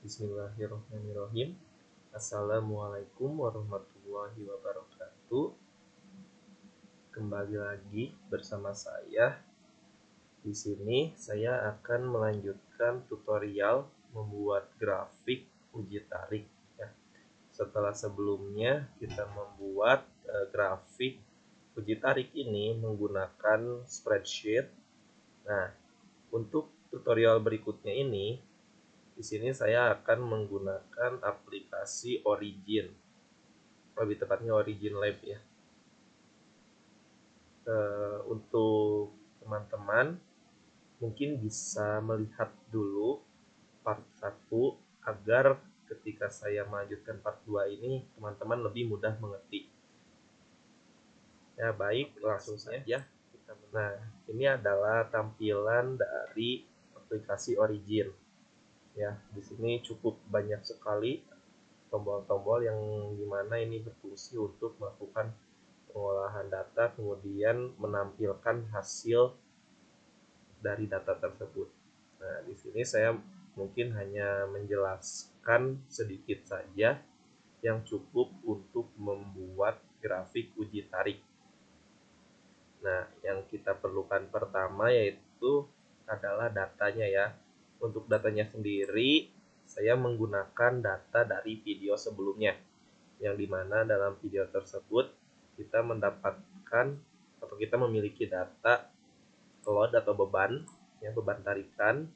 Bismillahirrahmanirrahim. Assalamualaikum warahmatullahi wabarakatuh. Kembali lagi bersama saya. Di sini saya akan melanjutkan tutorial membuat grafik uji tarik ya. Setelah sebelumnya kita membuat grafik uji tarik ini menggunakan spreadsheet. Nah, untuk tutorial berikutnya ini di sini saya akan menggunakan aplikasi Origin, lebih tepatnya Origin Lab ya. Untuk teman-teman mungkin bisa melihat dulu part 1 agar ketika saya melanjutkan part 2 ini teman-teman lebih mudah mengerti. Ya baik, langsung saja. Nah, ini adalah tampilan dari aplikasi Origin. Ya, di sini cukup banyak sekali tombol-tombol yang dimana ini berfungsi untuk melakukan pengolahan data kemudian menampilkan hasil dari data tersebut. Nah, di sini saya mungkin hanya menjelaskan sedikit saja yang cukup untuk membuat grafik uji tarik. Nah, yang kita perlukan pertama yaitu adalah datanya ya. Untuk datanya sendiri saya menggunakan data dari video sebelumnya, yang dimana dalam video tersebut kita mendapatkan atau kita memiliki data load atau beban, ya, beban tarikan,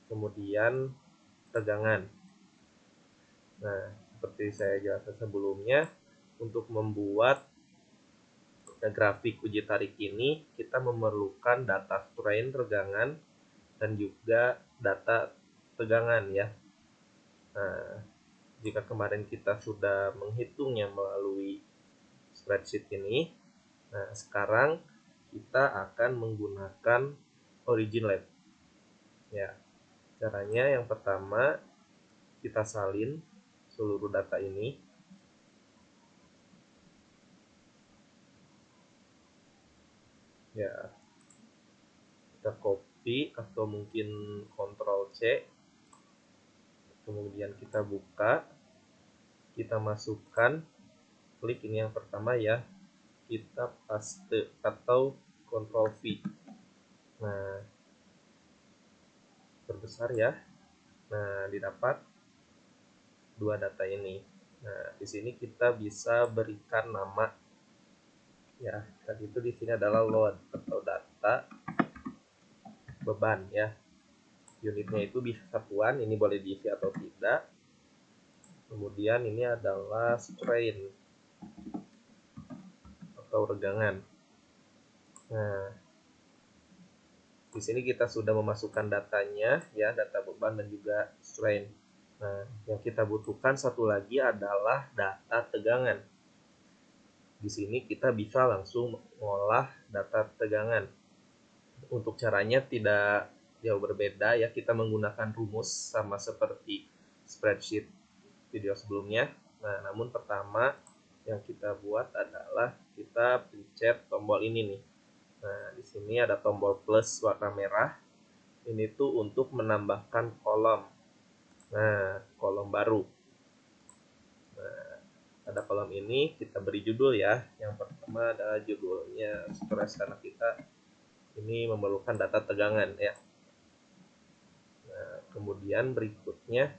kemudian tegangan. Nah, seperti saya jelaskan sebelumnya, untuk membuat grafik uji tarik ini kita memerlukan data strain tegangan dan juga data tegangan ya. Nah, jika kemarin kita sudah menghitungnya melalui spreadsheet ini, nah sekarang kita akan menggunakan Origin Lab. Ya, caranya yang pertama kita salin seluruh data ini. Ya, kita copy atau mungkin Ctrl C, kemudian kita buka, kita masukkan, klik ini yang pertama ya, kita paste atau Ctrl V. Nah, perbesar ya. Nah, didapat dua data ini. Nah, di sini kita bisa berikan nama ya. Tadi itu di sini adalah load atau data beban ya. Unitnya itu bisa satuan, ini boleh diisi atau tidak. Kemudian ini adalah strain atau regangan. Nah, di sini kita sudah memasukkan datanya ya, data beban dan juga strain. Nah, yang kita butuhkan satu lagi adalah data tegangan. Di sini kita bisa langsung mengolah data tegangan. Untuk caranya tidak jauh berbeda ya, kita menggunakan rumus sama seperti spreadsheet video sebelumnya. Nah, namun pertama yang kita buat adalah kita pencet tombol ini nih. Nah, di sini ada tombol plus warna merah. Ini tuh untuk menambahkan kolom. Nah, kolom baru. Nah, pada kolom ini kita beri judul ya. Yang pertama adalah judulnya stres karena kita ini memerlukan data tegangan ya. Nah, kemudian berikutnya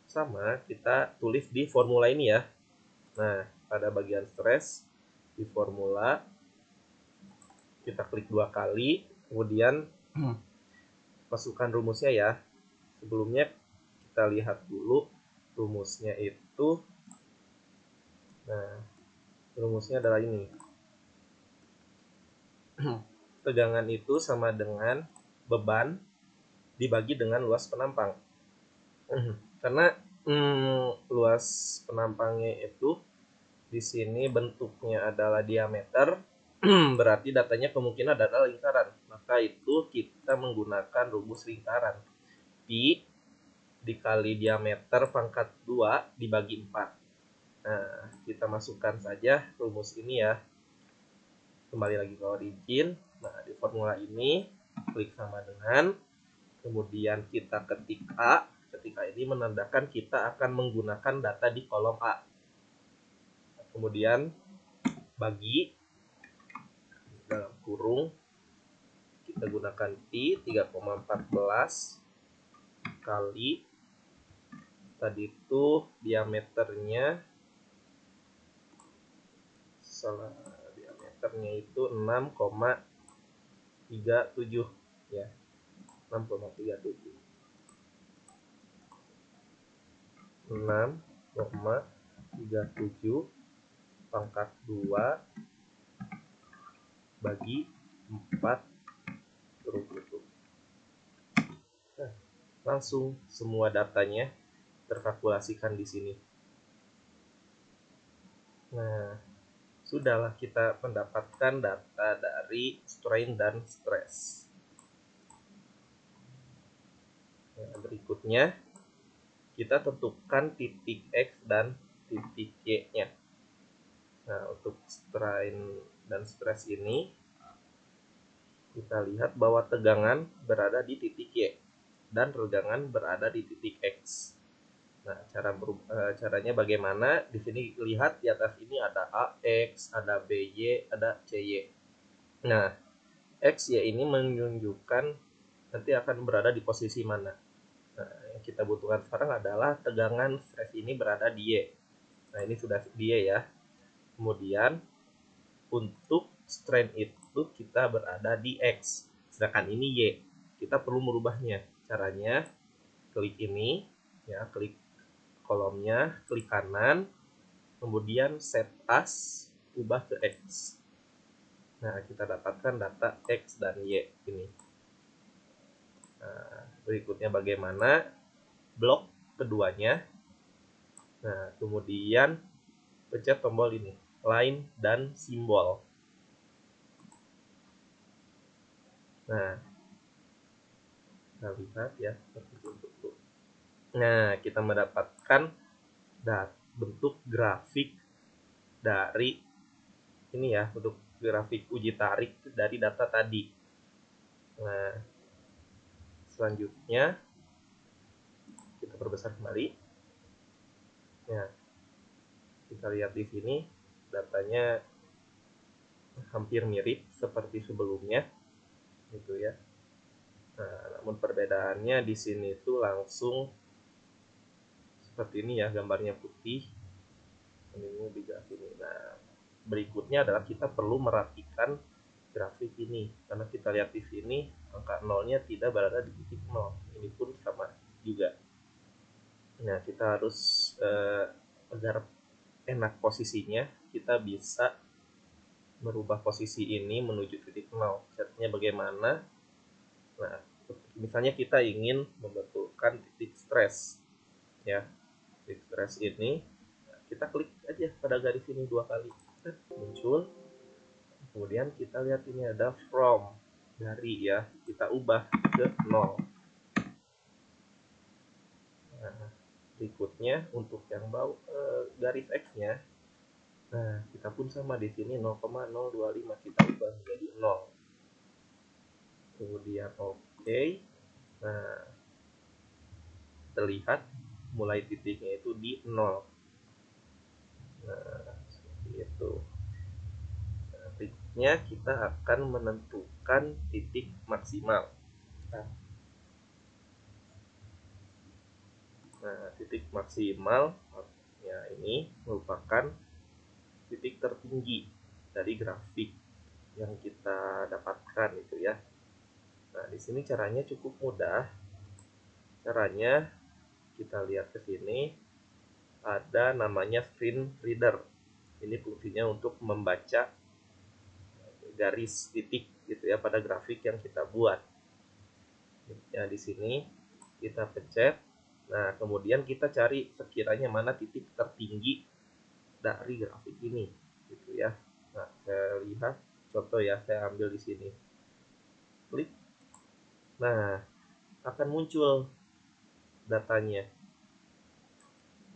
sama kita tulis di formula ini ya. Nah, pada bagian stres di formula kita klik dua kali, kemudian masukkan rumusnya ya. Sebelumnya kita lihat dulu rumusnya itu. Nah, rumusnya adalah ini. Tegangan itu sama dengan beban dibagi dengan luas penampang. Karena luas penampangnya itu di sini bentuknya adalah diameter, berarti datanya kemungkinan adalah lingkaran. Maka itu kita menggunakan rumus lingkaran. Pi dikali diameter pangkat 2 dibagi 4. Nah, kita masukkan saja rumus ini ya. Kembali lagi ke Origin. Nah, di formula ini klik sama dengan, kemudian kita ketik A ketika ini menandakan kita akan menggunakan data di kolom A. Kemudian bagi dalam kurung kita gunakan pi 3,14 kali tadi itu diameternya itu 6,37 ya, 6,37 pangkat 2 bagi 4 kurung tutup. Nah, langsung semua datanya terkalkulasikan di sini. Nah, sudahlah kita mendapatkan data dari strain dan stress. Nah, berikutnya kita tentukan titik X dan titik Y-nya. Nah, untuk strain dan stress ini kita lihat bahwa tegangan berada di titik Y dan regangan berada di titik X. Nah, caranya bagaimana? Di sini lihat di atas ini ada AX, ada BY, ada CY. Nah, XY ini menunjukkan nanti akan berada di posisi mana. Nah, yang kita butuhkan sekarang adalah tegangan stres ini berada di Y. Nah, ini sudah di Y ya. Kemudian untuk strain itu kita berada di X, sedangkan ini Y. Kita perlu merubahnya. Caranya klik ini ya, klik kolomnya, klik kanan, kemudian set as, ubah ke X. Nah, kita dapatkan data X dan Y ini. Nah, berikutnya bagaimana blok keduanya. Nah, kemudian pencet tombol ini, line dan simbol. Nah, kita lihat ya seperti itu. Nah, kita mendapatkan bentuk grafik dari ini ya, bentuk grafik uji tarik dari data tadi. Nah, selanjutnya kita perbesar kembali. Nah, kita lihat di sini datanya hampir mirip seperti sebelumnya, gitu ya. Nah, namun perbedaannya di sini itu langsung seperti ini ya, gambarnya putih. Ini di grafik ini. Nah, berikutnya adalah kita perlu merapikan grafik ini, karena kita lihat di sini angka nolnya tidak berada di titik nol. Ini pun sama juga. Nah, kita harus agar enak posisinya, kita bisa merubah posisi ini menuju titik nol. Caranya bagaimana? Nah, misalnya kita ingin membetulkan titik stres ya, titik stres ini kita klik aja pada garis ini 2 kali, muncul. Kemudian kita lihat ini ada from, dari ya, kita ubah ke 0. Nah, berikutnya untuk yang garis X-nya, nah kita pun sama di sini 0,025 kita ubah menjadi 0. Kemudian oke. Nah, terlihat mulai titiknya itu di 0. Nah, seperti itu. Nah, berikutnya kita akan menentukan titik maksimal. Nah, titik maksimal ya ini merupakan titik tertinggi dari grafik yang kita dapatkan itu ya. Nah, di sini caranya cukup mudah. Caranya kita lihat ke sini ada namanya screen reader. Ini fungsinya untuk membaca garis titik gitu ya pada grafik yang kita buat. Ya, di sini kita pencet. Nah, kemudian kita cari sekiranya mana titik tertinggi dari grafik ini gitu ya. Nah, saya lihat contoh ya, saya ambil di sini. Klik. Nah, akan muncul datanya.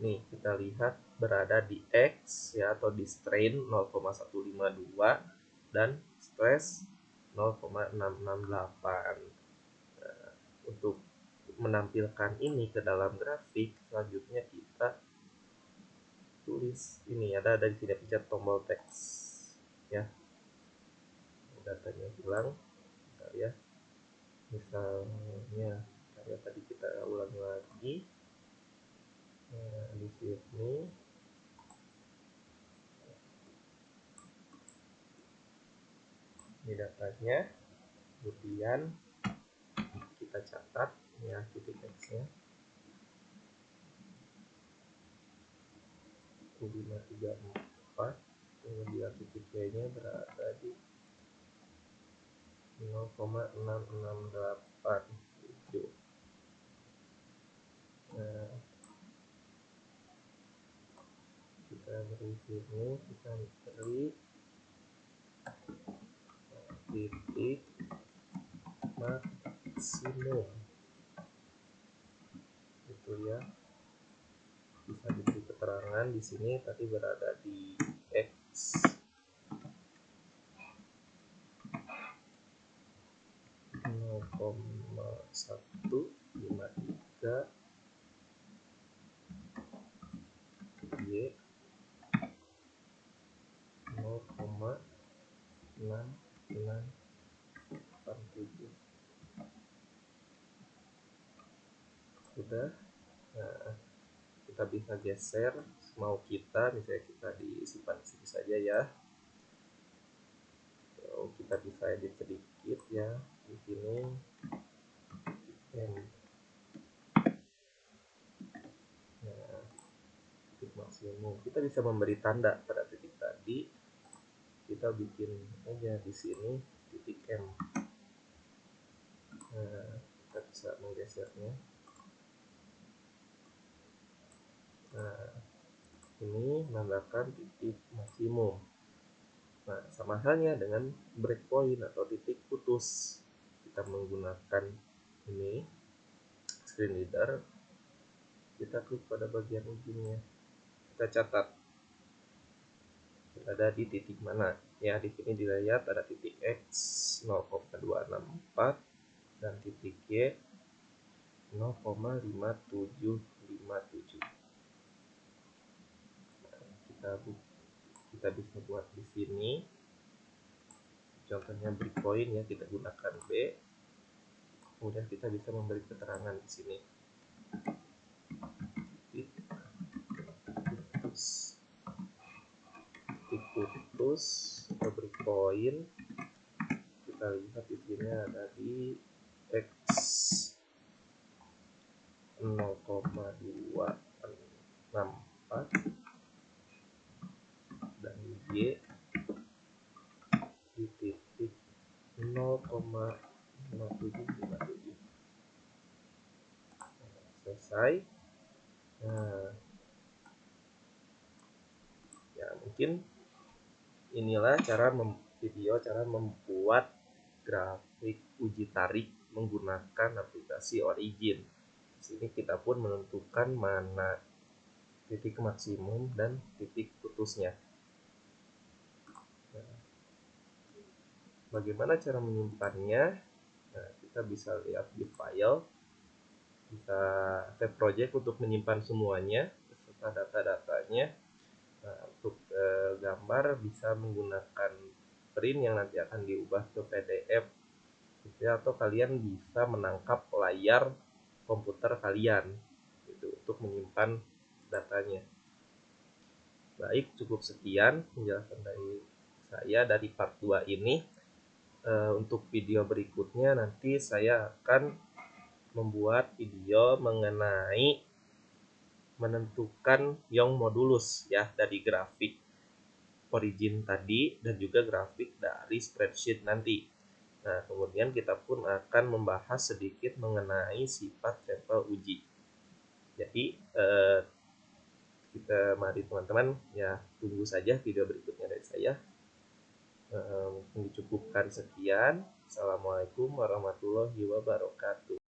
Nih, kita lihat berada di X ya, atau di strain 0,152 dan stress 0,668. Nah, untuk menampilkan ini ke dalam grafik, selanjutnya kita tulis ini, ada di sini, pencet tombol teks ya, datanya hilang. Bentar ya, misalnya ya, tadi kita ulangi lagi. Nah, di sini ini datanya, kemudian kita catat ya titik X-nya 534, kemudian titik Y-nya berada di 0,6687. Nah, kita beri sini, kita beri titik maksimum itu ya, bisa diberi keterangan di sini tadi berada di X 0,153, Y 0,6687. Sudah. Nah, kita bisa geser mau kita, misalnya kita disimpan di sini saja ya. Kita bisa edit sedikit ya di sini. Nah, titik maksimum, kita bisa memberi tanda pada titik tadi. Kita bikin aja di sini titik M. Nah, kita bisa menggesernya. Nah, ini menandakan titik maksimum. Nah, sama halnya dengan breakpoint atau titik putus. Kita menggunakan ini screen reader, kita klik pada bagian ujungnya, kita catat ada di titik mana ya. Di sini dilihat ada titik X 0,264 dan titik Y 0,5757. Nah, kita bisa buat di sini contohnya breakpoint ya, kita gunakan B, kemudian kita bisa memberi keterangan di sini titik putus atau breakpoint. Kita lihat di sini ada di X 0,264 dan Y di titik 0,5757. Selesai. Nah, ya mungkin inilah cara cara membuat grafik uji tarik menggunakan aplikasi Origin. Di sini kita pun menentukan mana titik maksimum dan titik putusnya. Nah, bagaimana cara menyimpannya? Nah, kita bisa lihat di file, kita save project untuk menyimpan semuanya beserta data-datanya. Nah, untuk gambar bisa menggunakan print yang nanti akan diubah ke PDF gitu ya, atau kalian bisa menangkap layar komputer kalian gitu untuk menyimpan datanya. Baik, cukup sekian penjelasan dari saya dari part 2 ini. Untuk video berikutnya nanti saya akan membuat video mengenai menentukan Young modulus ya dari grafik Origin tadi dan juga grafik dari spreadsheet nanti. Nah, kemudian kita pun akan membahas sedikit mengenai sifat sampel uji. Jadi kita mari teman-teman ya, tunggu saja video berikutnya dari saya. Mungkin dicukupkan sekian. Assalamualaikum warahmatullahi wabarakatuh.